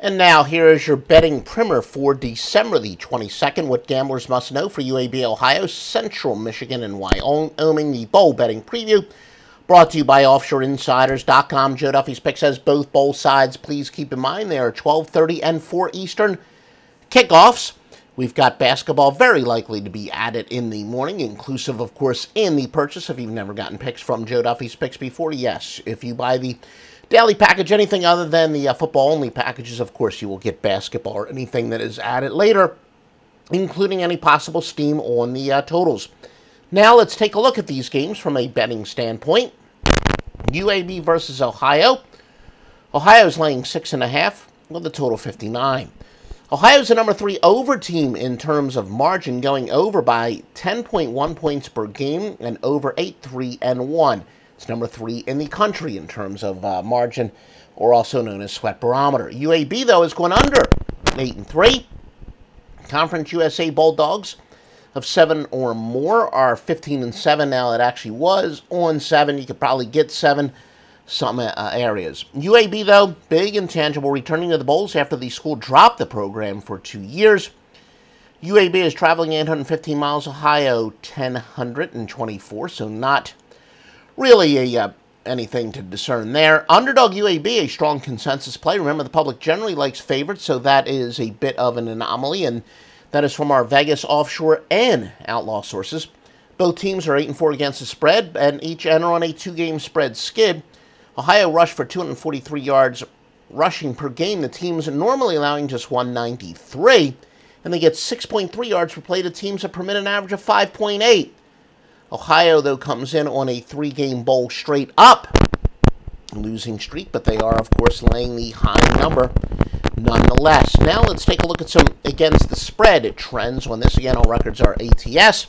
And now here is your betting primer for December the 22nd. What gamblers must know for UAB, Ohio, Central Michigan, and Wyoming. The bowl betting preview brought to you by OffshoreInsiders.com. Joe Duffy's picks has both bowl sides. Please keep in mind they are 12:30 and 4 Eastern kickoffs. We've got basketball very likely to be added in the morning, inclusive, of course, in the purchase. If you've never gotten picks from Joe Duffy's picks before, yes. If you buy the daily package, anything other than the football-only packages, of course, you will get basketball or anything that is added later, including any possible steam on the totals. Now let's take a look at these games from a betting standpoint. UAB versus Ohio. Ohio's laying 6.5 with a total 59. Ohio's the number 3 over team in terms of margin, going over by 10.1 points per game and over 8, 3, and 1. It's number 3 in the country in terms of margin, or also known as sweat barometer. UAB, though, is going under 8-3. Conference USA Bulldogs of 7 or more are 15-7 now. It actually was on 7. You could probably get 7 some areas. UAB, though, big intangible, returning to the bowls after the school dropped the program for 2 years. UAB is traveling 815 miles, Ohio 1,024, so not really anything to discern there. Underdog UAB, a strong consensus play. Remember, the public generally likes favorites, so that is a bit of an anomaly, and that is from our Vegas, offshore, and outlaw sources. Both teams are 8-4 against the spread, and each enter on a 2-game spread skid. Ohio rushed for 243 yards rushing per game. The teams are normally allowing just 193, and they get 6.3 yards per play. The teams have permitted an average of 5.8. Ohio, though, comes in on a 3-game bowl straight up losing streak, but they are, of course, laying the high number nonetheless. Now let's take a look at some against the spread trends on this. Again, all records are ATS.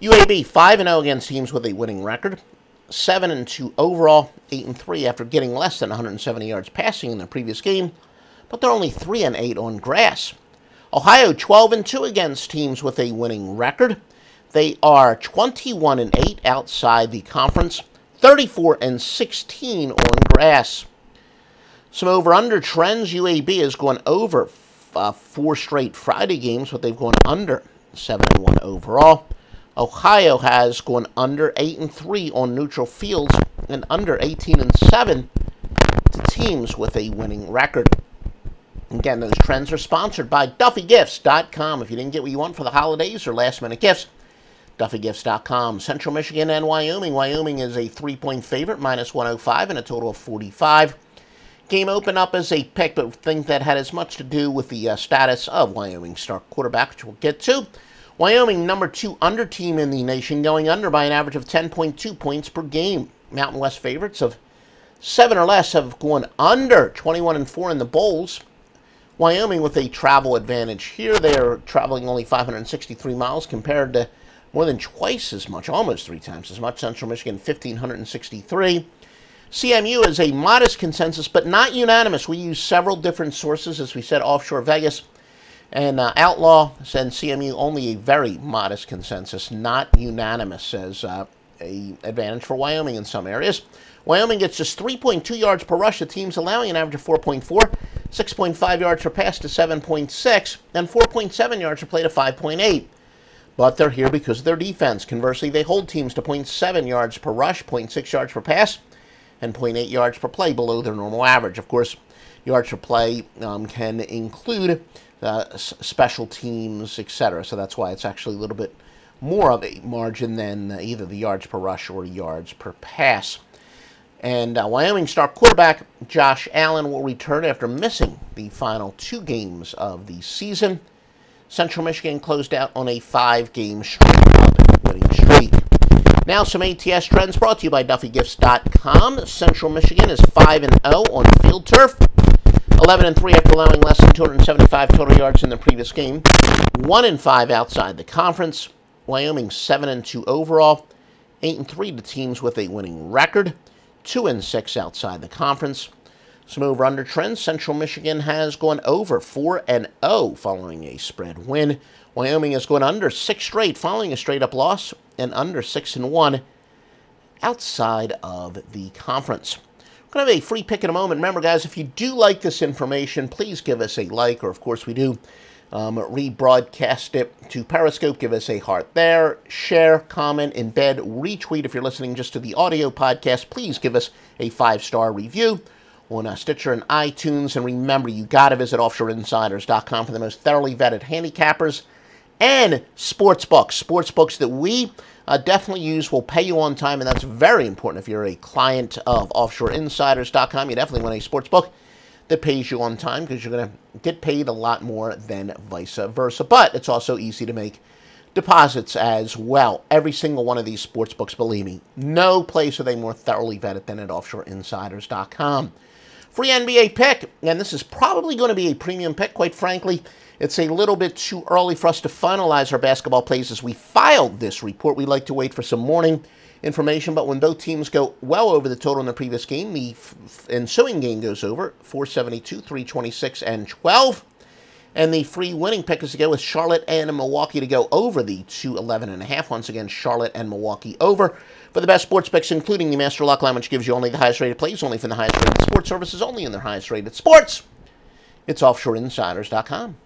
UAB 5-0 against teams with a winning record. 7-2 overall, 8-3 after getting less than 170 yards passing in the previous game, but they're only 3-8 on grass. Ohio 12-2 against teams with a winning record. They are 21-8 outside the conference, 34-16 on grass. Some over-under trends. UAB is going over 4 straight Friday games, but they've gone under 7-1 overall. Ohio has gone under 8-3 on neutral fields and under 18-7 to teams with a winning record. Again, those trends are sponsored by DuffyGifts.com. If you didn't get what you want for the holidays or last-minute gifts, DuffyGifts.com. Central Michigan and Wyoming. Wyoming is a 3-point favorite, minus 105 and a total of 45. Game opened up as a pick, but I think that had as much to do with the status of Wyoming's star quarterback, which we'll get to. Wyoming, number 2 under team in the nation, going under by an average of 10.2 points per game. Mountain West favorites of 7 or less have gone under 21-4 in the bowls. Wyoming with a travel advantage here. They are traveling only 563 miles compared to more than twice as much, almost 3 times as much. Central Michigan, 1,563. CMU is a modest consensus, but not unanimous. We use several different sources, as we said, offshore Vegas and Outlaw send CMU only a very modest consensus, not unanimous, as a advantage for Wyoming in some areas. Wyoming gets just 3.2 yards per rush. The team's allowing an average of 4.4, 6.5 yards per pass to 7.6, and 4.7 yards per play to 5.8. But they're here because of their defense. Conversely, they hold teams to 0.7 yards per rush, 0.6 yards per pass, and 0.8 yards per play below their normal average. Of course, yards per play can include special teams, etc. So that's why it's actually a little bit more of a margin than either the yards per rush or yards per pass. And Wyoming star quarterback Josh Allen will return after missing the final 2 games of the season. Central Michigan closed out on a 5-game straight-up winning streak. Now some ATS trends brought to you by DuffyGifts.com. Central Michigan is 5-0 on field turf. 11-3 after allowing less than 275 total yards in the previous game. 1-5 outside the conference. Wyoming 7-2 overall. 8-3 to teams with a winning record. 2-6 outside the conference. Some over-under trends. Central Michigan has gone over 4-0 following a spread win. Wyoming has gone under 6 straight following a straight-up loss, and under 6-1 outside of the conference. Going to have a free pick in a moment. Remember, guys, if you do like this information, please give us a like, or of course we do rebroadcast it to Periscope. Give us a heart there. Share, comment, embed, retweet. If you're listening just to the audio podcast, please give us a 5-star review on Stitcher and iTunes. And remember, you got to visit offshoreinsiders.com for the most thoroughly vetted handicappers and sportsbooks that we definitely use will pay you on time, and that's very important. If you're a client of offshoreinsiders.com, you definitely want a sportsbook that pays you on time, because you're going to get paid a lot more than vice versa. But it's also easy to make deposits as well. Every single one of these sportsbooks, believe me, no place are they more thoroughly vetted than at offshoreinsiders.com. Free NBA pick, and this is probably going to be a premium pick, quite frankly. It's a little bit too early for us to finalize our basketball plays as we filed this report. We like to wait for some morning information, but when both teams go well over the total in the previous game, the ensuing game goes over 472, 326, and 12. And the free winning pick is to go with Charlotte and Milwaukee to go over the 211.5. Once again, Charlotte and Milwaukee over. For the best sports picks, including the Master Lock line, which gives you only the highest rated plays, only from the highest rated sports services, only in their highest rated sports, it's offshoreinsiders.com.